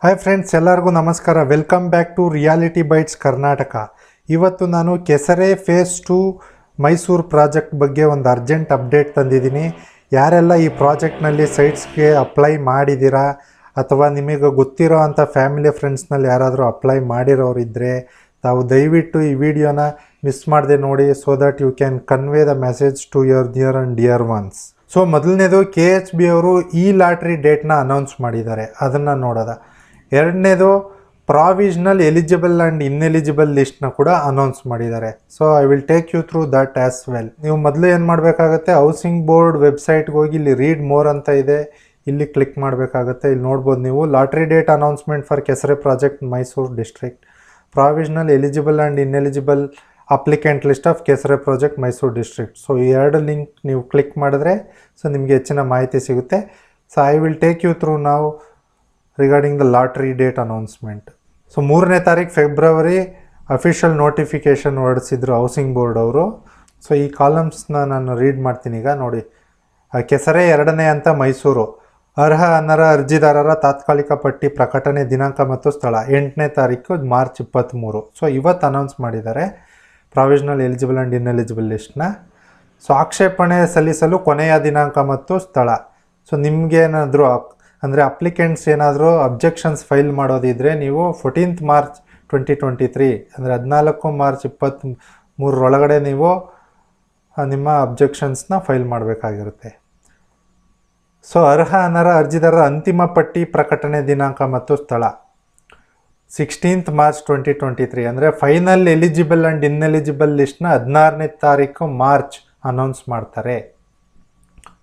Hi friends, ಎಲ್ಲರಿಗೂ ನಮಸ್ಕಾರ. Welcome back to reality bites Karnataka. ಇವತ್ತು ನಾನು ಕೆಸರೆ ಫೇಸ್ 2 ಮೈಸೂರು ಪ್ರಾಜೆಕ್ಟ್ ಬಗ್ಗೆ ಒಂದು ಅರ್ಜೆಂಟ್ ಅಪ್ಡೇಟ್ ತಂದಿದ್ದೀನಿ. ಯಾರೆಲ್ಲ ಈ ಪ್ರಾಜೆಕ್ಟ್ನಲ್ಲಿ ಸೈಟ್ಸ್ಗೆ ಅಪ್ಲೈ ಮಾಡಿದ್ದೀರಾ ಅಥವಾ ನಿಮಗೆ ಗೊತ್ತಿರೋ ಅಂಥ ಫ್ಯಾಮಿಲಿ ಫ್ರೆಂಡ್ಸ್ನಲ್ಲಿ ಯಾರಾದರೂ ಅಪ್ಲೈ ಮಾಡಿರೋರಿದ್ದರೆ ತಾವು ದಯವಿಟ್ಟು ಈ ವಿಡಿಯೋನ ಮಿಸ್ ಮಾಡದೆ ನೋಡಿ, so that you can convey the message to your near and dear ones. So ಮೊದಲನೇದು KHB ಅವರು ಈ ಲಾಟ್ರಿ ಡೇಟ್ನ ಅನೌನ್ಸ್ ಮಾಡಿದ್ದಾರೆ, ಅದನ್ನು ನೋಡೋದ. ಎರಡನೇದು ಪ್ರಾವಿಷನಲ್ ಎಲಿಜಿಬಲ್ ಆ್ಯಂಡ್ ಇನ್ಎಲಿಜಿಬಲ್ ಲಿಸ್ಟ್ನ ಕೂಡ ಅನೌನ್ಸ್ ಮಾಡಿದ್ದಾರೆ. So I will take you through that as well. ನೀವು ಮೊದಲು ಏನು ಮಾಡಬೇಕಾಗತ್ತೆ, ಹೌಸಿಂಗ್ ಬೋರ್ಡ್ ವೆಬ್ಸೈಟ್ಗೆ ಹೋಗಿ ಇಲ್ಲಿ ರೀಡ್ ಮೋರ್ ಅಂತ ಇದೆ, ಇಲ್ಲಿ ಕ್ಲಿಕ್ ಮಾಡಬೇಕಾಗತ್ತೆ. ಇಲ್ಲಿ ನೋಡ್ಬೋದು ನೀವು, lottery date announcement for Kesare project Mysuru district, provisional eligible and ineligible applicant list of Kesare project Mysuru district. So ಈ ಎರಡು ಲಿಂಕ್ ನೀವು ಕ್ಲಿಕ್ ಮಾಡಿದ್ರೆ ಸೊ ನಿಮಗೆ ಹೆಚ್ಚಿನ ಮಾಹಿತಿ ಸಿಗುತ್ತೆ. So I will take you through ನಾವು regarding the lottery date announcement. So 3ನೇ ತಾರೀಕು ಫೆಬ್ರವರಿ ಅಫಿಷಿಯಲ್ ನೋಟಿಫಿಕೇಷನ್ ಹೊರಡಿಸಿದ್ರು ಹೌಸಿಂಗ್ ಬೋರ್ಡ್ ಅವರು. ಸೊ ಈ ಕಾಲಮ್ಸ್ನ ನಾನು ರೀಡ್ ಮಾಡ್ತೀನಿ ಈಗ ನೋಡಿ. ಕೆಸರೆ 2ನೇ ಹಂತ ಮೈಸೂರು, ಅರ್ಹ ಅನರ್ಹ ಅರ್ಜಿದಾರರ ತಾತ್ಕಾಲಿಕ ಪಟ್ಟಿ ಪ್ರಕಟಣೆ ದಿನಾಂಕ ಮತ್ತು ಸ್ಥಳ 8ನೇ ತಾರೀಕು ಮಾರ್ಚ್ 23. ಸೊ ಇವತ್ತು ಅನೌನ್ಸ್ ಮಾಡಿದ್ದಾರೆ ಪ್ರಾವಿಷನಲ್ ಎಲಿಜಿಬಲ್ ಆ್ಯಂಡ್ ಇನ್ಎಲಿಜಿಬಲ್ ಲಿಸ್ಟ್ನ. ಸೊ ಆಕ್ಷೇಪಣೆ ಸಲ್ಲಿಸಲು ಕೊನೆಯ ದಿನಾಂಕ ಮತ್ತು ಸ್ಥಳ. ಸೊ ನಿಮಗೇನಾದರೂ ಅಂದರೆ ಅಪ್ಲಿಕೆಂಟ್ಸ್ ಏನಾದರೂ ಅಬ್ಜೆಕ್ಷನ್ಸ್ ಫೈಲ್ ಮಾಡೋದಿದ್ದರೆ ನೀವು 14th ಮಾರ್ಚ್ 2023 ಅಂದರೆ 14 ಮಾರ್ಚ್ 23 ನೀವು ನಿಮ್ಮ ಅಬ್ಜೆಕ್ಷನ್ಸ್ನ ಫೈಲ್ ಮಾಡಬೇಕಾಗಿರುತ್ತೆ. ಸೊ ಅರ್ಹ ಅನರ್ಹ ಅರ್ಜಿದಾರರ ಅಂತಿಮ ಪಟ್ಟಿ ಪ್ರಕಟಣೆ ದಿನಾಂಕ ಮತ್ತು ಸ್ಥಳ 16th ಮಾರ್ಚ್ 2023 ಅಂದರೆ ಫೈನಲ್ ಎಲಿಜಿಬಲ್ ಆ್ಯಂಡ್ ಇನ್ಎಲಿಜಿಬಲ್ ಲಿಸ್ಟ್ನ 16ನೇ ತಾರೀಕು ಮಾರ್ಚ್ ಅನೌನ್ಸ್ ಮಾಡ್ತಾರೆ.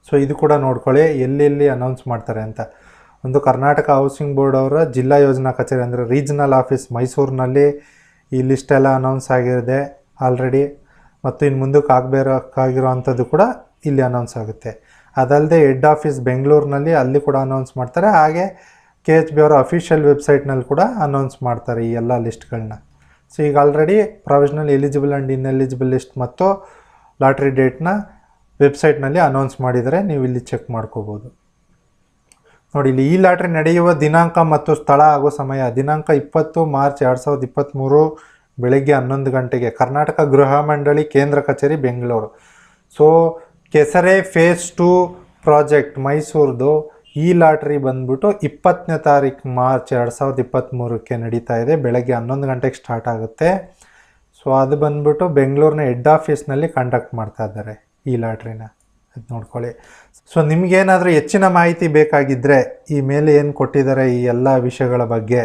ಸೊ ಇದು ಕೂಡ ನೋಡ್ಕೊಳ್ಳಿ ಎಲ್ಲೆಲ್ಲಿ ಅನೌನ್ಸ್ ಮಾಡ್ತಾರೆ ಅಂತ. ಒಂದು ಕರ್ನಾಟಕ ಹೌಸಿಂಗ್ ಬೋರ್ಡ್ ಅವರ ಜಿಲ್ಲಾ ಯೋಜನಾ ಕಚೇರಿ ಅಂದರೆ ರೀಜನಲ್ ಆಫೀಸ್ ಮೈಸೂರಿನಲ್ಲಿ ಈ ಲಿಸ್ಟ್ ಎಲ್ಲ ಅನೌನ್ಸ್ ಆಗಿರುತ್ತೆ ಆಲ್ರೆಡಿ, ಮತ್ತು ಇನ್ನು ಮುಂದಕ್ಕೆ ಆಗಬೇಕಾಗಿರೋ ಅಂಥದ್ದು ಕೂಡ ಇಲ್ಲಿ ಅನೌನ್ಸ್ ಆಗುತ್ತೆ. ಅದಲ್ಲದೆ ಹೆಡ್ ಆಫೀಸ್ ಬೆಂಗಳೂರಿನಲ್ಲಿ ಅಲ್ಲಿ ಕೂಡ ಅನೌನ್ಸ್ ಮಾಡ್ತಾರೆ. ಹಾಗೆ KHB ಅವರ ಅಫಿಷಿಯಲ್ ವೆಬ್ಸೈಟ್ನಲ್ಲಿ ಕೂಡ ಅನೌನ್ಸ್ ಮಾಡ್ತಾರೆ ಈ ಎಲ್ಲ ಲಿಸ್ಟ್ಗಳನ್ನ. ಸೊ ಈಗ already provisional eligible and ineligible list ಮತ್ತು ಲಾಟ್ರಿ ಡೇಟ್ನ ವೆಬ್ಸೈಟ್ನಲ್ಲಿ ಅನೌನ್ಸ್ ಮಾಡಿದರೆ ನೀವು ಇಲ್ಲಿ ಚೆಕ್ ಮಾಡ್ಕೋಬೋದು. ನೋಡಿ, ಇಲ್ಲಿ ಈ ಲಾಟ್ರಿ ನಡೆಯುವ ದಿನಾಂಕ ಮತ್ತು ಸ್ಥಳ ಹಾಗೂ ಸಮಯ ದಿನಾಂಕ 20 ಮಾರ್ಚ್ 2023 ಬೆಳಗ್ಗೆ 11 ಗಂಟೆಗೆ ಕರ್ನಾಟಕ ಗೃಹ ಮಂಡಳಿ ಕೇಂದ್ರ ಕಚೇರಿ ಬೆಂಗಳೂರು. ಸೊ ಕೆಸರೆ ಫೇಸ್ 2 ಪ್ರಾಜೆಕ್ಟ್ ಮೈಸೂರ್ದು ಈ ಲಾಟ್ರಿ ಬಂದ್ಬಿಟ್ಟು 20ನೇ ತಾರೀಕು ಮಾರ್ಚ್ 2023 ನಡೀತಾ ಇದೆ. ಬೆಳಗ್ಗೆ 11 ಗಂಟೆಗೆ ಸ್ಟಾರ್ಟ್ ಆಗುತ್ತೆ. ಸೊ ಅದು ಬಂದ್ಬಿಟ್ಟು ಬೆಂಗಳೂರಿನ ಹೆಡ್ ಆಫೀಸ್ನಲ್ಲಿ ಕಂಡಕ್ಟ್ ಮಾಡ್ತಾ ಇದ್ದಾರೆ ಈ ಲಾಟ್ರಿನ, ಅದು ನೋಡ್ಕೊಳ್ಳಿ. ಸೊ ನಿಮಗೇನಾದರೂ ಹೆಚ್ಚಿನ ಮಾಹಿತಿ ಬೇಕಾಗಿದ್ದರೆ ಈ ಮೇಲೆ ಏನು ಕೊಟ್ಟಿದ್ದಾರೆ ಈ ಎಲ್ಲ ವಿಷಯಗಳ ಬಗ್ಗೆ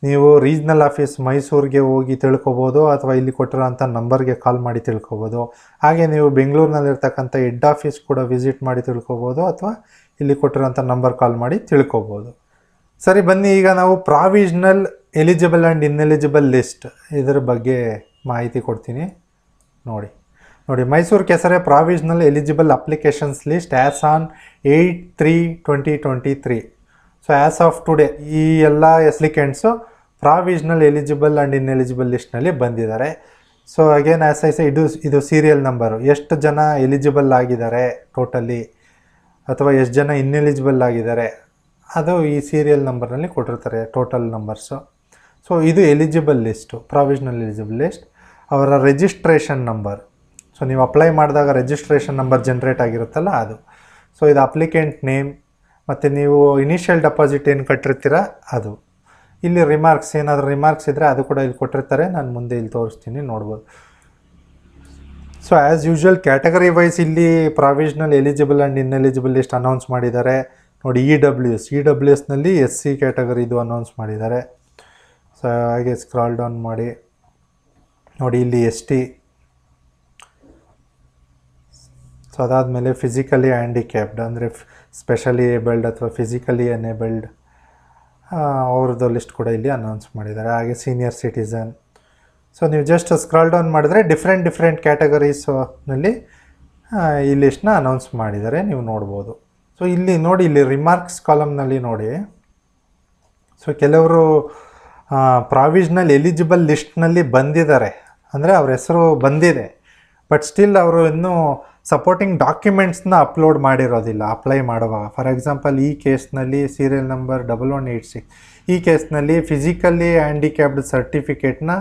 ನೀವು ರೀಜ್ನಲ್ ಆಫೀಸ್ ಮೈಸೂರಿಗೆ ಹೋಗಿ ತಿಳ್ಕೊಬೋದು, ಅಥವಾ ಇಲ್ಲಿ ಕೊಟ್ಟಿರೋಂಥ ನಂಬರ್ಗೆ ಕಾಲ್ ಮಾಡಿ ತಿಳ್ಕೊಬೋದು. ಹಾಗೆ ನೀವು ಬೆಂಗಳೂರಿನಲ್ಲಿರ್ತಕ್ಕಂಥ ಹೆಡ್ ಆಫೀಸ್ ಕೂಡ ವಿಸಿಟ್ ಮಾಡಿ ತಿಳ್ಕೊಬೋದು, ಅಥವಾ ಇಲ್ಲಿ ಕೊಟ್ಟಿರೋಂಥ ನಂಬರ್ ಕಾಲ್ ಮಾಡಿ ತಿಳ್ಕೊಬೋದು. ಸರಿ, ಬನ್ನಿ ಈಗ ನಾವು provisional eligible and ineligible list ಇದರ ಬಗ್ಗೆ ಮಾಹಿತಿ ಕೊಡ್ತೀನಿ. ನೋಡಿ, Mysuru Kesare provisional eligible applications list as on 8/3/2023. So as of today ಈ ಎಲ್ಲ applicants provisional eligible and ineligible ಲಿಸ್ಟ್ನಲ್ಲಿ ಬಂದಿದ್ದಾರೆ. ಸೊ ಅಗೇನ್ ಆ್ಯಸ್ ಐ ಸೆ ಇದು ಸೀರಿಯಲ್ ನಂಬರು, ಎಷ್ಟು ಜನ ಎಲಿಜಿಬಲ್ ಆಗಿದ್ದಾರೆ ಟೋಟಲಿ ಅಥವಾ ಎಷ್ಟು ಜನ ಇನ್ಎಲಿಜಿಬಲ್ ಆಗಿದ್ದಾರೆ ಅದು ಈ ಸೀರಿಯಲ್ ನಂಬರ್ನಲ್ಲಿ ಕೊಟ್ಟಿರ್ತಾರೆ, ಟೋಟಲ್ ನಂಬರ್ಸು. ಸೊ ಇದು eligible list, provisional eligible list. ಅವರ ರಿಜಿಸ್ಟ್ರೇಷನ್ ನಂಬರ್, ಸೊ ನೀವು ಅಪ್ಲೈ ಮಾಡಿದಾಗ ರಿಜಿಸ್ಟ್ರೇಷನ್ ನಂಬರ್ ಜನ್ರೇಟ್ ಆಗಿರುತ್ತಲ್ಲ ಅದು. ಸೊ ಇದು ಅಪ್ಲಿಕೆಂಟ್ ನೇಮ್, ಮತ್ತು ನೀವು ಇನಿಷಿಯಲ್ ಡೆಪಾಸಿಟ್ ಏನು ಕಟ್ಟಿರ್ತೀರ ಅದು. ಇಲ್ಲಿ ರಿಮಾರ್ಕ್ಸ್, ಏನಾದರೂ ರಿಮಾರ್ಕ್ಸ್ ಇದ್ದರೆ ಅದು ಕೂಡ ಇಲ್ಲಿ ಕೊಟ್ಟಿರ್ತಾರೆ, ನಾನು ಮುಂದೆ ಇಲ್ಲಿ ತೋರಿಸ್ತೀನಿ, ನೋಡ್ಬೋದು. So as usual category wise ಇಲ್ಲಿ provisional eligible and ineligible list announce ಮಾಡಿದ್ದಾರೆ. ನೋಡಿ, EWSನಲ್ಲಿ SC ಕ್ಯಾಟಗರಿ ಇದು ಅನೌನ್ಸ್ ಮಾಡಿದ್ದಾರೆ. ಸೊ ಹಾಗೆ ಸ್ಕ್ರಾಲ್ ಡೌನ್ ಮಾಡಿ ನೋಡಿ, ಇಲ್ಲಿ ST. ಸೊ ಅದಾದಮೇಲೆ ಫಿಸಿಕಲಿ ಹ್ಯಾಂಡಿಕ್ಯಾಪ್ಡ್ ಅಂದರೆ ಸ್ಪೆಷಲಿ ಏಬಲ್ಡ್ ಅಥವಾ ಫಿಸಿಕಲಿ ಎನೇಬಲ್ಡ್ ಅವ್ರದ್ದು ಲಿಸ್ಟ್ ಕೂಡ ಇಲ್ಲಿ ಅನೌನ್ಸ್ ಮಾಡಿದ್ದಾರೆ. ಹಾಗೆ ಸೀನಿಯರ್ ಸಿಟಿಸನ್. ಸೊ ನೀವು ಜಸ್ಟ್ ಸ್ಕ್ರಾಲ್ ಡೌನ್ ಮಾಡಿದರೆ ಡಿಫ್ರೆಂಟ್ ಕ್ಯಾಟಗರೀಸ್ನಲ್ಲಿ ಈ ಲಿಸ್ಟ್ನ ಅನೌನ್ಸ್ ಮಾಡಿದ್ದಾರೆ, ನೀವು ನೋಡ್ಬೋದು. ಸೊ ಇಲ್ಲಿ ನೋಡಿ, ಇಲ್ಲಿ ರಿಮಾರ್ಕ್ಸ್ ಕಾಲಮ್ನಲ್ಲಿ ನೋಡಿ. ಸೊ ಕೆಲವರು ಪ್ರಾವಿಷನಲ್ ಎಲಿಜಿಬಲ್ ಲಿಸ್ಟ್ನಲ್ಲಿ ಬಂದಿದ್ದಾರೆ, ಅಂದರೆ ಅವ್ರ ಹೆಸರು ಬಂದಿದೆ, ಬಟ್ ಸ್ಟಿಲ್ ಅವರು ಇನ್ನೂ ಸಪೋರ್ಟಿಂಗ್ ಡಾಕ್ಯುಮೆಂಟ್ಸ್ನ ಅಪ್ಲೋಡ್ ಮಾಡಿರೋದಿಲ್ಲ ಅಪ್ಲೈ ಮಾಡುವಾಗ. ಫಾರ್ ಎಕ್ಸಾಂಪಲ್ ಈ ಕೇಸ್ನಲ್ಲಿ ಸೀರಿಯಲ್ ನಂಬರ್ 1186 ಈ ಕೇಸ್ನಲ್ಲಿ ಫಿಸಿಕಲಿ ಹ್ಯಾಂಡಿಕ್ಯಾಪ್ಡ್ ಸರ್ಟಿಫಿಕೇಟ್ನ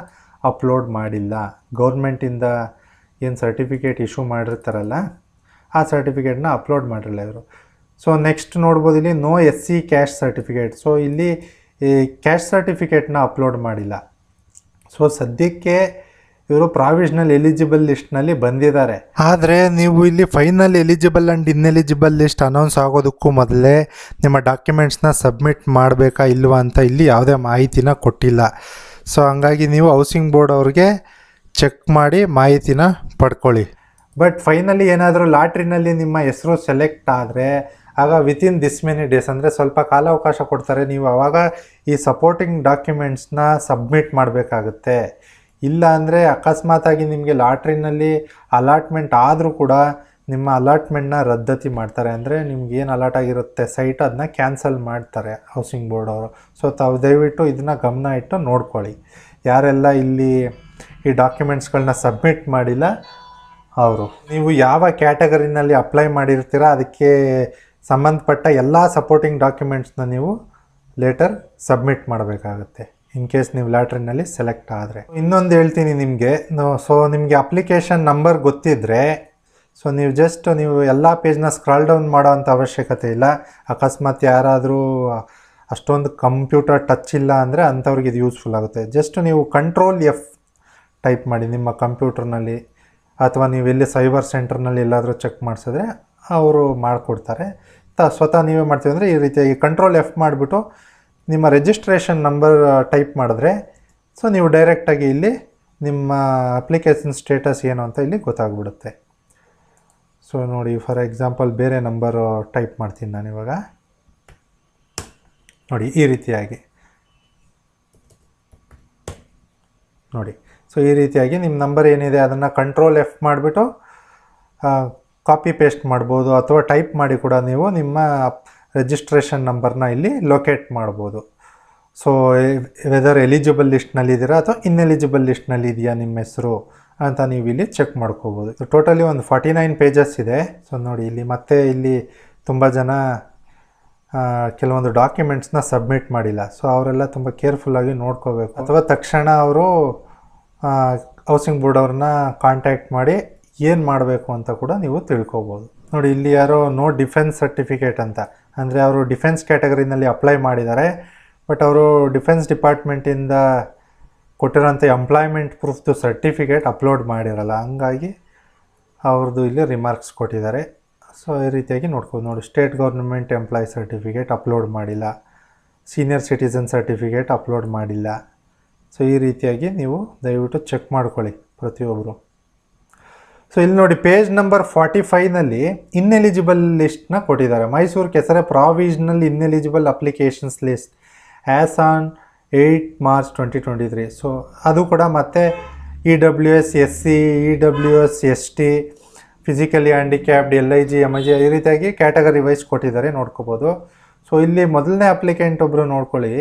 ಅಪ್ಲೋಡ್ ಮಾಡಿಲ್ಲ. ಗೌರ್ಮೆಂಟಿಂದ ಏನು ಸರ್ಟಿಫಿಕೇಟ್ ಇಶ್ಯೂ ಮಾಡಿರ್ತಾರಲ್ಲ ಆ ಸರ್ಟಿಫಿಕೇಟ್ನ ಅಪ್ಲೋಡ್ ಮಾಡಿರಲ್ಲ ಇವರು. ಸೊ ನೆಕ್ಸ್ಟ್ ನೋಡ್ಬೋದು ಇಲ್ಲಿ no SC cash certificate. So ಇಲ್ಲಿ ಕ್ಯಾಶ್ ಸರ್ಟಿಫಿಕೇಟ್ನ ಅಪ್ಲೋಡ್ ಮಾಡಿಲ್ಲ. ಸೊ ಸದ್ಯಕ್ಕೆ ಇವರು ಪ್ರಾವಿಷನಲ್ ಎಲಿಜಿಬಲ್ ಲಿಸ್ಟ್ನಲ್ಲಿ ಬಂದಿದ್ದಾರೆ. ಆದರೆ ನೀವು ಇಲ್ಲಿ final eligible and ineligible list announce ಆಗೋದಕ್ಕೂ ಮೊದಲೇ ನಿಮ್ಮ ಡಾಕ್ಯುಮೆಂಟ್ಸ್ನ ಸಬ್ಮಿಟ್ ಮಾಡಬೇಕಾ ಇಲ್ವಾ ಅಂತ ಇಲ್ಲಿ ಯಾವುದೇ ಮಾಹಿತಿನ ಕೊಟ್ಟಿಲ್ಲ. ಸೊ ಹಂಗಾಗಿ ನೀವು ಹೌಸಿಂಗ್ ಬೋರ್ಡ್ ಅವ್ರಿಗೆ ಚೆಕ್ ಮಾಡಿ ಮಾಹಿತಿನ ಪಡ್ಕೊಳ್ಳಿ. ಬಟ್ ಫೈನಲಿ ಏನಾದರೂ ಲಾಟ್ರಿನಲ್ಲಿ ನಿಮ್ಮ ಹೆಸರು ಸೆಲೆಕ್ಟ್ ಆದರೆ ಆಗ ವಿತಿನ್ ದಿಸ್ ಮೆನಿ ಡೇಸ್ ಅಂದರೆ ಸ್ವಲ್ಪ ಕಾಲಾವಕಾಶ ಕೊಡ್ತಾರೆ. ನೀವು ಆವಾಗ ಈ ಸಪೋರ್ಟಿಂಗ್ ಡಾಕ್ಯುಮೆಂಟ್ಸ್ನ ಸಬ್ಮಿಟ್ ಮಾಡಬೇಕಾಗುತ್ತೆ. ಇಲ್ಲ ಅಂದರೆ ಅಕಸ್ಮಾತಾಗಿ ನಿಮಗೆ ಲಾಟ್ರಿನಲ್ಲಿ ಅಲಾಟ್ಮೆಂಟ್ ಆದರೂ ಕೂಡ ನಿಮ್ಮ ಅಲಾಟ್ಮೆಂಟ್ನ ರದ್ದತಿ ಮಾಡ್ತಾರೆ. ಅಂದರೆ ನಿಮ್ಗೆ ಏನು ಅಲಾಟ್ ಆಗಿರುತ್ತೆ ಸೈಟ್ ಅದನ್ನ ಕ್ಯಾನ್ಸಲ್ ಮಾಡ್ತಾರೆ ಹೌಸಿಂಗ್ ಬೋರ್ಡ್ ಅವರು. ಸೊ ತಾವು ದಯವಿಟ್ಟು ಇದನ್ನು ಗಮನ ಇಟ್ಟು ನೋಡ್ಕೊಳ್ಳಿ. ಯಾರೆಲ್ಲ ಇಲ್ಲಿ ಈ ಡಾಕ್ಯುಮೆಂಟ್ಸ್ಗಳನ್ನ ಸಬ್ಮಿಟ್ ಮಾಡಿಲ್ಲ ಅವರು, ನೀವು ಯಾವ ಕ್ಯಾಟಗರಿನಲ್ಲಿ ಅಪ್ಲೈ ಮಾಡಿರ್ತೀರ ಅದಕ್ಕೆ ಸಂಬಂಧಪಟ್ಟ ಎಲ್ಲ ಸಪೋರ್ಟಿಂಗ್ ಡಾಕ್ಯುಮೆಂಟ್ಸ್ನ ನೀವು ಲೇಟರ್ ಸಬ್ಮಿಟ್ ಮಾಡಬೇಕಾಗುತ್ತೆ ಇನ್ ಕೇಸ್ ನೀವು ಲಾಟ್ರಿನಲ್ಲಿ ಸೆಲೆಕ್ಟ್ ಆದರೆ. ಇನ್ನೊಂದು ಹೇಳ್ತೀನಿ ನಿಮಗೆ, ಸೊ ನಿಮಗೆ ಅಪ್ಲಿಕೇಶನ್ ನಂಬರ್ ಗೊತ್ತಿದ್ದರೆ ಸೊ ನೀವು ಜಸ್ಟ್ ನೀವು ಎಲ್ಲ ಪೇಜ್ನ ಸ್ಕ್ರಾಲ್ ಡೌನ್ ಮಾಡೋ ಅಂಥ ಅವಶ್ಯಕತೆ ಇಲ್ಲ. ಅಕಸ್ಮಾತ್ ಯಾರಾದರೂ ಅಷ್ಟೊಂದು ಕಂಪ್ಯೂಟರ್ ಟಚ್ ಇಲ್ಲ ಅಂದರೆ ಅಂಥವ್ರಿಗೆ ಇದು ಯೂಸ್ಫುಲ್ ಆಗುತ್ತೆ. ಜಸ್ಟ್ ನೀವು Control F ಟೈಪ್ ಮಾಡಿ ನಿಮ್ಮ ಕಂಪ್ಯೂಟರ್ನಲ್ಲಿ, ಅಥವಾ ನೀವು ಎಲ್ಲಿ ಸೈಬರ್ ಸೆಂಟರ್ನಲ್ಲಿ ಎಲ್ಲಾದರೂ ಚೆಕ್ ಮಾಡಿಸಿದ್ರೆ ಅವರು ಮಾಡಿಕೊಡ್ತಾರೆ. ಸ್ವತಃ ನೀವೇ ಮಾಡ್ತೀವಿ ಅಂದರೆ ಈ ರೀತಿಯಾಗಿ Control F ಮಾಡಿಬಿಟ್ಟು ನಿಮ್ಮ ರಿಜಿಸ್ಟ್ರೇಷನ್ ನಂಬರ್ ಟೈಪ್ ಮಾಡಿದ್ರೆ ಸೊ ನೀವು ಡೈರೆಕ್ಟಾಗಿ ಇಲ್ಲಿ ನಿಮ್ಮ ಅಪ್ಲಿಕೇಶನ್ ಸ್ಟೇಟಸ್ ಏನು ಅಂತ ಇಲ್ಲಿ ಗೊತ್ತಾಗ್ಬಿಡುತ್ತೆ. ಸೊ ನೋಡಿ, ಫಾರ್ ಎಕ್ಸಾಂಪಲ್ ಬೇರೆ ನಂಬರು ಟೈಪ್ ಮಾಡ್ತೀನಿ ನಾನಿವಾಗ. ನೋಡಿ ಈ ರೀತಿಯಾಗಿ ನೋಡಿ. ಸೊ ಈ ರೀತಿಯಾಗಿ ನಿಮ್ಮ ನಂಬರ್ ಏನಿದೆ ಅದನ್ನು Control F ಮಾಡಿಬಿಟ್ಟು ಕಾಪಿ ಪೇಸ್ಟ್ ಮಾಡ್ಬೋದು, ಅಥವಾ ಟೈಪ್ ಮಾಡಿ ಕೂಡ ನೀವು ನಿಮ್ಮ ರಿಜಿಸ್ಟ್ರೇಷನ್ ನಂಬರ್ನ ಇಲ್ಲಿ ಲೊಕೇಟ್ ಮಾಡ್ಬೋದು. ಸೊ ವೆದರ್ ಎಲಿಜಿಬಲ್ ಲಿಸ್ಟ್ನಲ್ಲಿದ್ದೀರಾ ಅಥವಾ ಇನ್ಎಲಿಜಿಬಲ್ ಲಿಸ್ಟ್ನಲ್ಲಿ ಇದೆಯಾ ನಿಮ್ಮ ಹೆಸರು ಅಂತ ನೀವು ಇಲ್ಲಿ ಚೆಕ್ ಮಾಡ್ಕೋಬೋದು. ಟೋಟಲಿ ಒಂದು 49 ಪೇಜಸ್ ಇದೆ. ಸೊ ನೋಡಿ ಇಲ್ಲಿ ಮತ್ತೆ ಇಲ್ಲಿ ತುಂಬ ಜನ ಕೆಲವೊಂದು ಡಾಕ್ಯುಮೆಂಟ್ಸ್ನ ಸಬ್ಮಿಟ್ ಮಾಡಿಲ್ಲ. ಸೊ ಅವರೆಲ್ಲ ತುಂಬ ಕೇರ್ಫುಲ್ಲಾಗಿ ನೋಡ್ಕೋಬೇಕು, ಅಥವಾ ತಕ್ಷಣ ಅವರು ಹೌಸಿಂಗ್ ಬೋರ್ಡ್ ಅವ್ರನ್ನ ಕಾಂಟ್ಯಾಕ್ಟ್ ಮಾಡಿ ಏನು ಮಾಡಬೇಕು ಅಂತ ಕೂಡ ನೀವು ತಿಳ್ಕೊಬೋದು. ನೋಡಿ ಇಲ್ಲಿ ಯಾರೋ ನೋ ಡಿಫೆನ್ಸ್ ಸರ್ಟಿಫಿಕೇಟ್ ಅಂತ, ಅಂದರೆ ಅವರು ಡಿಫೆನ್ಸ್ ಕ್ಯಾಟಗರಿನಲ್ಲಿ ಅಪ್ಲೈ ಮಾಡಿದ್ದಾರೆ, ಬಟ್ ಅವರು ಡಿಫೆನ್ಸ್ ಡಿಪಾರ್ಟ್ಮೆಂಟಿಂದ ಕೊಟ್ಟಿರೋಂಥ ಎಂಪ್ಲಾಯ್ಮೆಂಟ್ ಪ್ರೂಫ್ದು ಸರ್ಟಿಫಿಕೇಟ್ ಅಪ್ಲೋಡ್ ಮಾಡಿರಲ್ಲ. ಹಂಗಾಗಿ ಅವ್ರದ್ದು ಇಲ್ಲಿ ರಿಮಾರ್ಕ್ಸ್ ಕೊಟ್ಟಿದ್ದಾರೆ. ಸೊ ಈ ರೀತಿಯಾಗಿ ನೋಡ್ಬೋದು. ನೋಡಿ, state government employee certificate upload ಮಾಡಿಲ್ಲ, ಸೀನಿಯರ್ ಸಿಟಿಸನ್ ಸರ್ಟಿಫಿಕೇಟ್ ಅಪ್ಲೋಡ್ ಮಾಡಿಲ್ಲ. ಸೊ ಈ ರೀತಿಯಾಗಿ ನೀವು ದಯವಿಟ್ಟು ಚೆಕ್ ಮಾಡ್ಕೊಳ್ಳಿ ಪ್ರತಿಯೊಬ್ಬರು. ಸೊ ಇಲ್ಲಿ ನೋಡಿ, ಪೇಜ್ ನಂಬರ್ 45ನಲ್ಲಿ ಇನ್ಎಲಿಜಿಬಲ್ ಲಿಸ್ಟ್ನ ಕೊಟ್ಟಿದ್ದಾರೆ. Mysuru Kesare provisional ineligible applications list as on 8 March 2023. So ಅದು ಕೂಡ ಮತ್ತೆ EWS SC, EWS ST, physically handicapped, LIG, MIG ಈ ರೀತಿಯಾಗಿ ಕ್ಯಾಟಗರಿ ವೈಸ್ ಕೊಟ್ಟಿದ್ದಾರೆ, ನೋಡ್ಕೋಬೋದು. ಸೊ ಇಲ್ಲಿ ಮೊದಲನೇ ಅಪ್ಲಿಕೆಂಟ್ ಒಬ್ಬರು ನೋಡ್ಕೊಳ್ಳಿ.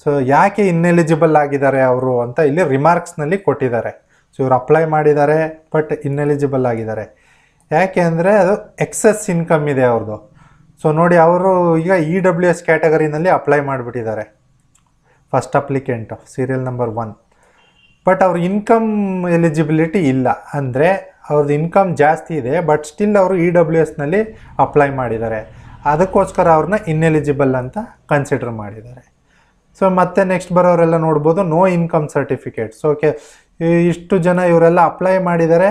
ಸೊ ಯಾಕೆ ಇನ್ಎಲಿಜಿಬಲ್ ಆಗಿದ್ದಾರೆ ಅವರು ಅಂತ ಇಲ್ಲಿ ರಿಮಾರ್ಕ್ಸ್ನಲ್ಲಿ ಕೊಟ್ಟಿದ್ದಾರೆ. ಸೊ ಇವರು ಅಪ್ಲೈ ಮಾಡಿದ್ದಾರೆ ಬಟ್ ಇನ್ಎಲಿಜಿಬಲ್ ಆಗಿದ್ದಾರೆ. ಯಾಕೆ ಅಂದರೆ ಅದು ಎಕ್ಸೆಸ್ ಇನ್ಕಮ್ ಇದೆ ಅವ್ರದ್ದು. ಸೊ ನೋಡಿ, ಅವರು ಈಗ EWS ಕ್ಯಾಟಗರಿನಲ್ಲಿ ಅಪ್ಲೈ ಮಾಡಿಬಿಟ್ಟಿದ್ದಾರೆ, ಫಸ್ಟ್ ಅಪ್ಲಿಕೆಂಟು ಸೀರಿಯಲ್ ನಂಬರ್ 1. ಬಟ್ ಅವ್ರ ಇನ್ಕಮ್ ಎಲಿಜಿಬಿಲಿಟಿ ಇಲ್ಲ, ಅಂದರೆ ಅವ್ರದ್ದು ಇನ್ಕಮ್ ಜಾಸ್ತಿ ಇದೆ ಬಟ್ ಸ್ಟಿಲ್ ಅವರು EWSನಲ್ಲಿ ಅಪ್ಲೈ ಮಾಡಿದ್ದಾರೆ. ಅದಕ್ಕೋಸ್ಕರ ಅವ್ರನ್ನ ಇನ್ಎಲಿಜಿಬಲ್ ಅಂತ ಕನ್ಸಿಡರ್ ಮಾಡಿದ್ದಾರೆ. ಸೊ ಮತ್ತೆ ನೆಕ್ಸ್ಟ್ ಬರೋರೆಲ್ಲ ನೋಡ್ಬೋದು ನೋ ಇನ್ಕಮ್ ಸರ್ಟಿಫಿಕೇಟ್. ಸೊ ಇಷ್ಟು ಜನ ಇವರೆಲ್ಲ ಅಪ್ಲೈ ಮಾಡಿದ್ದಾರೆ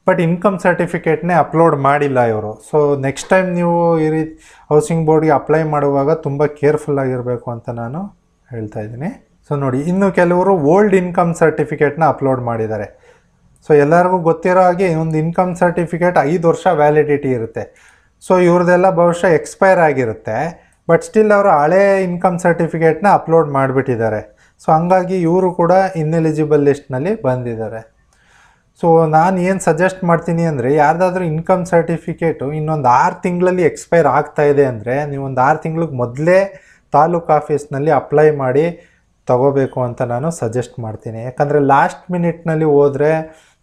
ಬಟ್ ಇನ್ಕಮ್ ಸರ್ಟಿಫಿಕೇಟ್ನೇ ಅಪ್ಲೋಡ್ ಮಾಡಿಲ್ಲ ಇವರು. ಸೊ ನೆಕ್ಸ್ಟ್ ಟೈಮ್ ನೀವು ಈ ರೀತಿ ಹೌಸಿಂಗ್ ಬೋರ್ಡ್ಗೆ ಅಪ್ಲೈ ಮಾಡುವಾಗ ತುಂಬ ಕೇರ್ಫುಲ್ಲಾಗಿರಬೇಕು ಅಂತ ನಾನು ಹೇಳ್ತಾ ಇದ್ದೀನಿ. ಸೊ ನೋಡಿ, ಇನ್ನು ಕೆಲವರು ಓಲ್ಡ್ ಇನ್ಕಮ್ ಸರ್ಟಿಫಿಕೇಟ್ನ ಅಪ್ಲೋಡ್ ಮಾಡಿದ್ದಾರೆ. ಸೊ ಎಲ್ಲರಿಗೂ ಗೊತ್ತಿರೋ ಹಾಗೆ ಒಂದು ಇನ್ಕಮ್ ಸರ್ಟಿಫಿಕೇಟ್ 5 ವರ್ಷ ವ್ಯಾಲಿಡಿಟಿ ಇರುತ್ತೆ. ಸೊ ಇವ್ರದ್ದೆಲ್ಲ ಬಹುಶಃ ಎಕ್ಸ್ಪೈರ್ ಆಗಿರುತ್ತೆ, ಬಟ್ ಸ್ಟಿಲ್ ಅವರು ಹಳೇ ಇನ್ಕಮ್ ಸರ್ಟಿಫಿಕೇಟ್ನ ಅಪ್ಲೋಡ್ ಮಾಡಿಬಿಟ್ಟಿದ್ದಾರೆ. ಸೊ ಹಂಗಾಗಿ ಇವರು ಕೂಡ ಇನ್ಎಲಿಜಿಬಲ್ ಲಿಸ್ಟ್ನಲ್ಲಿ ಬಂದಿದ್ದಾರೆ. ಸೊ ನಾನು ಏನು ಸಜೆಸ್ಟ್ ಮಾಡ್ತೀನಿ ಅಂದರೆ, ಯಾರ್ದಾದ್ರೂ ಇನ್ಕಮ್ ಸರ್ಟಿಫಿಕೇಟು ಇನ್ನೊಂದು 6 ತಿಂಗಳಲ್ಲಿ ಎಕ್ಸ್ಪೈರ್ ಆಗ್ತಾಯಿದೆ ಅಂದರೆ ನೀವು ಒಂದು 6 ತಿಂಗಳಿಗೆ ಮೊದಲೇ ತಾಲೂಕು ಆಫೀಸ್ನಲ್ಲಿ ಅಪ್ಲೈ ಮಾಡಿ ತಗೋಬೇಕು ಅಂತ ನಾನು ಸಜೆಸ್ಟ್ ಮಾಡ್ತೀನಿ. ಯಾಕಂದರೆ ಲಾಸ್ಟ್ ಮಿನಿಟ್ನಲ್ಲಿ ಹೋದರೆ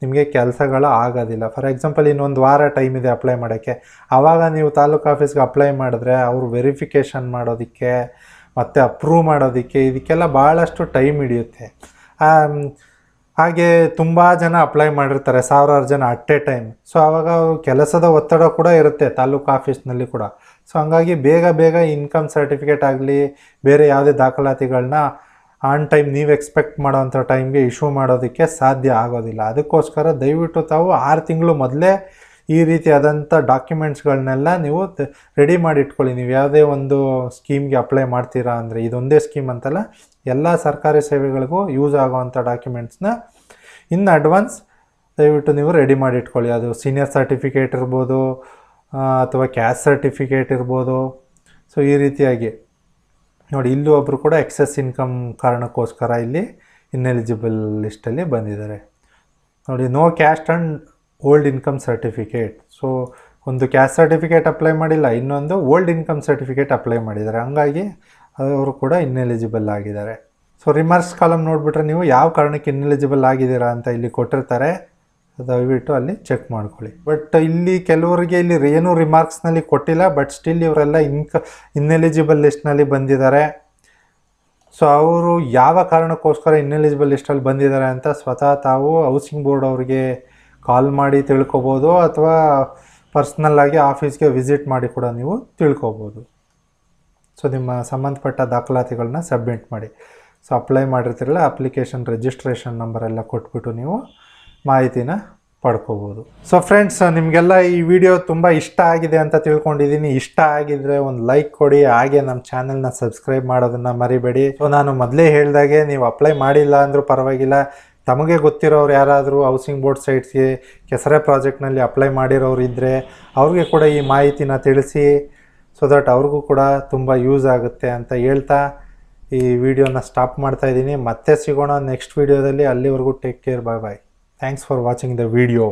ನಿಮಗೆ ಕೆಲಸಗಳು ಆಗೋದಿಲ್ಲ. ಫಾರ್ ಎಕ್ಸಾಂಪಲ್ ಇನ್ನೊಂದು ವಾರ ಟೈಮ್ ಇದೆ ಅಪ್ಲೈ ಮಾಡೋಕ್ಕೆ, ಆವಾಗ ನೀವು ತಾಲೂಕು ಆಫೀಸ್ಗೆ ಅಪ್ಲೈ ಮಾಡಿದ್ರೆ ಅವರು ವೆರಿಫಿಕೇಷನ್ ಮಾಡೋದಕ್ಕೆ ಮತ್ತು ಅಪ್ರೂವ್ ಮಾಡೋದಕ್ಕೆ ಇದಕ್ಕೆಲ್ಲ ಭಾಳಷ್ಟು ಟೈಮ್ ಹಿಡಿಯುತ್ತೆ. ಹಾಗೆ ತುಂಬ ಜನ ಅಪ್ಲೈ ಮಾಡಿರ್ತಾರೆ, ಸಾವಿರಾರು ಜನ ಅಟ್ ಎ ಟೈಮ್. ಸೊ ಆವಾಗ ಕೆಲಸದ ಒತ್ತಡ ಕೂಡ ಇರುತ್ತೆ ತಾಲೂಕು ಆಫೀಸ್ನಲ್ಲಿ ಕೂಡ. ಸೊ ಹಂಗಾಗಿ ಬೇಗ ಇನ್ಕಮ್ ಸರ್ಟಿಫಿಕೇಟ್ ಆಗಲಿ ಬೇರೆ ಯಾವುದೇ ದಾಖಲಾತಿಗಳನ್ನ ಆನ್ ಟೈಮ್ ನೀವು ಎಕ್ಸ್ಪೆಕ್ಟ್ ಮಾಡೋವಂಥ ಟೈಮ್ಗೆ ಇಶ್ಯೂ ಮಾಡೋದಕ್ಕೆ ಸಾಧ್ಯ ಆಗೋದಿಲ್ಲ. ಅದಕ್ಕೋಸ್ಕರ ದಯವಿಟ್ಟು ತಾವು 6 ತಿಂಗಳು ಮೊದಲೇ ಈ ರೀತಿಯಾದಂಥ ಡಾಕ್ಯುಮೆಂಟ್ಸ್ಗಳನ್ನೆಲ್ಲ ನೀವು ರೆಡಿ ಮಾಡಿ ಇಟ್ಕೊಳ್ಳಿ. ನೀವು ಯಾವುದೇ ಒಂದು ಸ್ಕೀಮ್ಗೆ ಅಪ್ಲೈ ಮಾಡ್ತೀರಾ ಅಂದರೆ, ಇದೊಂದೇ ಸ್ಕೀಮ್ ಅಂತಲ್ಲ, ಎಲ್ಲ ಸರ್ಕಾರಿ ಸೇವೆಗಳಿಗೂ ಯೂಸ್ ಆಗೋವಂಥ ಡಾಕ್ಯುಮೆಂಟ್ಸ್ನ ಇನ್ ಅಡ್ವಾನ್ಸ್ ದಯವಿಟ್ಟು ನೀವು ರೆಡಿ ಮಾಡಿ ಇಟ್ಕೊಳ್ಳಿ. ಅದು ಸೀನಿಯರ್ ಸರ್ಟಿಫಿಕೇಟ್ ಇರ್ಬೋದು ಅಥವಾ ಕ್ಯಾಸ್ಟ್ ಸರ್ಟಿಫಿಕೇಟ್ ಇರ್ಬೋದು. ಸೊ ಈ ರೀತಿಯಾಗಿ ನೋಡಿ, ಇಲ್ಲೂ ಒಬ್ಬರು ಕೂಡ ಎಕ್ಸೆಸ್ ಇನ್ಕಮ್ ಕಾರಣಕ್ಕೋಸ್ಕರ ಇಲ್ಲಿ ಇನ್ಎಲಿಜಿಬಲ್ ಲಿಸ್ಟಲ್ಲಿ ಬಂದಿದ್ದಾರೆ ನೋಡಿ. No caste and old income certificate. So ಒಂದು ಕ್ಯಾಸ್ಟ್ ಸರ್ಟಿಫಿಕೇಟ್ ಅಪ್ಲೈ ಮಾಡಿಲ್ಲ, ಇನ್ನೊಂದು ಓಲ್ಡ್ ಇನ್ಕಮ್ ಸರ್ಟಿಫಿಕೇಟ್ ಅಪ್ಲೈ ಮಾಡಿದ್ದಾರೆ, ಹಂಗಾಗಿ ಅವರು ಕೂಡ ಇನ್ಎಲಿಜಿಬಲ್ ಆಗಿದ್ದಾರೆ. ಸೊ ರಿಮಾರ್ಕ್ಸ್ ಕಾಲಮ್ ನೋಡಿಬಿಟ್ರೆ ನೀವು ಯಾವ ಕಾರಣಕ್ಕೆ ಇನ್ಎಲಿಜಿಬಲ್ ಆಗಿದ್ದೀರಾ ಅಂತ ಇಲ್ಲಿ ಕೊಟ್ಟಿರ್ತಾರೆ, ದಯವಿಟ್ಟು ಅಲ್ಲಿ ಚೆಕ್ ಮಾಡ್ಕೊಳ್ಳಿ. ಬಟ್ ಇಲ್ಲಿ ಕೆಲವರಿಗೆ ಇಲ್ಲಿ ಏನೂ ರಿಮಾರ್ಕ್ಸ್ನಲ್ಲಿ ಕೊಟ್ಟಿಲ್ಲ, ಬಟ್ ಸ್ಟಿಲ್ ಇವರೆಲ್ಲ ಇನ್ಎಲಿಜಿಬಲ್ ಲಿಸ್ಟ್ನಲ್ಲಿ ಬಂದಿದ್ದಾರೆ. ಸೊ ಅವರು ಯಾವ ಕಾರಣಕ್ಕೋಸ್ಕರ ಇನ್ಎಲಿಜಿಬಲ್ ಲಿಸ್ಟಲ್ಲಿ ಬಂದಿದ್ದಾರೆ ಅಂತ ಸ್ವತಃ ತಾವು ಹೌಸಿಂಗ್ ಬೋರ್ಡ್ ಅವರಿಗೆ ಕಾಲ್ ಮಾಡಿ ತಿಳ್ಕೊಬೋದು, ಅಥವಾ ಪರ್ಸ್ನಲ್ಲಾಗಿ ಆಫೀಸ್ಗೆ ವಿಸಿಟ್ ಮಾಡಿ ಕೂಡ ನೀವು ತಿಳ್ಕೊಬೋದು. ಸೊ ನಿಮ್ಮ ಸಂಬಂಧಪಟ್ಟ ದಾಖಲಾತಿಗಳನ್ನ ಸಬ್ಮಿಟ್ ಮಾಡಿ. ಸೊ ಅಪ್ಲೈ ಮಾಡಿರ್ತಿರಲ್ಲ, ಅಪ್ಲಿಕೇಶನ್ ರಿಜಿಸ್ಟ್ರೇಷನ್ ನಂಬರೆಲ್ಲ ಕೊಟ್ಬಿಟ್ಟು ನೀವು ಮಾಹಿತಿನ ಪಡ್ಕೋಬೋದು. ಸೊ ಫ್ರೆಂಡ್ಸ್, ನಿಮಗೆಲ್ಲ ಈ ವಿಡಿಯೋ ತುಂಬ ಇಷ್ಟ ಆಗಿದೆ ಅಂತ ತಿಳ್ಕೊಂಡಿದ್ದೀನಿ. ಇಷ್ಟ ಆಗಿದ್ರೆ ಒಂದು ಲೈಕ್ ಕೊಡಿ, ಹಾಗೆ ನಮ್ಮ ಚಾನಲ್ನ ಸಬ್ಸ್ಕ್ರೈಬ್ ಮಾಡೋದನ್ನು ಮರಿಬೇಡಿ. ಸೊ ನಾನು ಮೊದಲೇ ಹೇಳಿದಾಗೆ ನೀವು ಅಪ್ಲೈ ಮಾಡಿಲ್ಲ ಅಂದರೂ ಪರವಾಗಿಲ್ಲ, ತಮಗೆ ಗೊತ್ತಿರೋರು ಯಾರಾದರೂ ಹೌಸಿಂಗ್ ಬೋರ್ಡ್ ಸೈಟ್ಸ್ಗೆ ಕೆಸರೆ ಪ್ರಾಜೆಕ್ಟ್ನಲ್ಲಿ ಅಪ್ಲೈ ಮಾಡಿರೋರು ಇದ್ದರೆ ಅವ್ರಿಗೆ ಕೂಡ ಈ ಮಾಹಿತಿನ ತಿಳಿಸಿ, ಸೊ ದಟ್ ಅವ್ರಿಗೂ ಕೂಡ ತುಂಬ ಯೂಸ್ ಆಗುತ್ತೆ ಅಂತ ಹೇಳ್ತಾ ಈ ವಿಡಿಯೋನ ಸ್ಟಾಪ್ ಮಾಡ್ತಾಯಿದ್ದೀನಿ. ಮತ್ತೆ ಸಿಗೋಣ ನೆಕ್ಸ್ಟ್ ವಿಡಿಯೋದಲ್ಲಿ. ಅಲ್ಲಿವರೆಗೂ take care, bye bye. Thanks for watching the video.